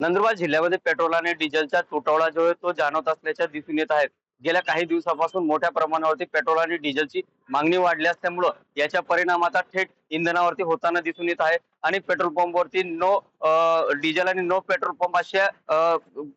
नंदुरबार जिल्ह्यामध्ये पेट्रोल आणि डिझेलचा तुटवडा जो आहे तो जाणवत असल्याच्या दिसून येत आहे. गेल्या काही दिवसापासून मोठ्या प्रमाणावरती पेट्रोल आणि डिझेलची मागणी वाढली असल्यामुळं याचा परिणाम आता थेट इंधनावरती होताना दिसून येत आहे आणि पेट्रोल पंपवरती नो डिझेल आणि नो पेट्रोल पंप अशा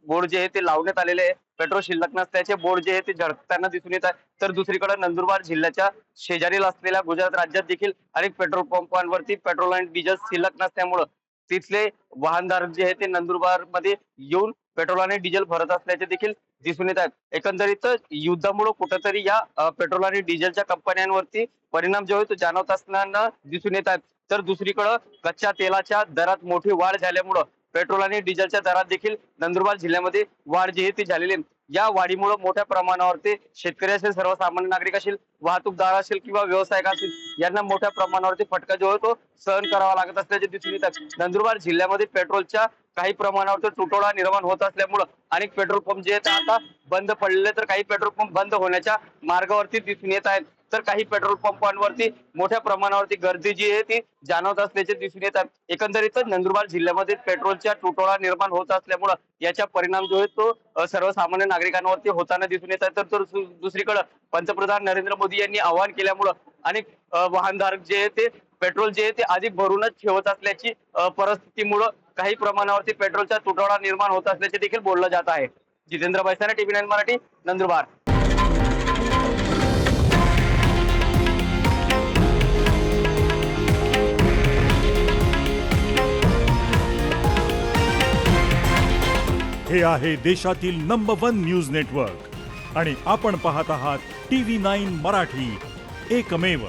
बोर्ड जे आहे ते लावण्यात आलेले आहे. पेट्रोल शिल्लक नसल्याचे बोर्ड जे आहे ते झळकताना दिसून येत आहे. तर दुसरीकडे नंदुरबार जिल्ह्याच्या शेजारील असलेल्या गुजरात राज्यात देखील अनेक पेट्रोल पंपांवरती पेट्रोल आणि डिझेल शिल्लक नसल्यामुळं तिथले वाहनधारक जे आहे ते नंदुरबार मध्ये येऊन पेट्रोल आणि डिझेल भरत असल्याचे देखील दिसून येत आहेत. एकंदरीत युद्धामुळे कुठेतरी या पेट्रोल आणि डिझेलच्या कंपन्यांवरती परिणाम जो आहे तो जाणवत असताना दिसून येत आहेत. तर दुसरीकडे कच्च्या तेलाच्या दरात मोठी वाढ झाल्यामुळं पेट्रोल आणि डिझेलच्या दरात देखील नंदुरबार जिल्ह्यामध्ये वाढ जी आहे ती झालेली आहे. या वाढीमुळे मोठ्या प्रमाणावरती शेतकरी असेल, सर्वसामान्य नागरिक असेल, वाहतूकदार असेल किंवा व्यावसायिक असतील यांना मोठ्या प्रमाणावरती फटका जो आहे तो सहन करावा लागत असल्याचे दिसून येतात. नंदुरबार जिल्ह्यामध्ये पेट्रोलच्या काही प्रमाणावर तुटवडा निर्माण होत असल्यामुळं अनेक पेट्रोल पंप जे आहेत आता बंद पडलेले, तर काही पेट्रोल पंप बंद होण्याच्या मार्गावरती दिसून येत आहेत. तर काही पेट्रोल पंपांवरती मोठ्या प्रमाणावरती गर्दी जी आहे ती जाणवत असल्याचे दिसून येतात. एकंदरीतच नंदुरबार जिल्ह्यामध्ये पेट्रोलच्या तुटवडा निर्माण होत असल्यामुळं याचा परिणाम जो आहे तो सर्वसामान्य नागरिकांवरती होताना दिसून येत आहे. तर दुसरीकडे पंतप्रधान नरेंद्र मोदी यांनी आवाहन केल्यामुळं अनेक वाहनधारक जे आहे ते पेट्रोल जे आहे ते अधिक भरूनच ठेवत असल्याची परिस्थितीमुळं काही प्रमाणावरती पेट्रोलचा तुटवडा निर्माण होत असल्याचे देखील बोललं जात आहे. जितेंद्र बैसाना, TV9 मराठी, नंदुरबार. हे आहे देशातील नंबर 1 न्यूज नेटवर्क आणि आपण पाहत आहात TV9 मराठी, एकमेव.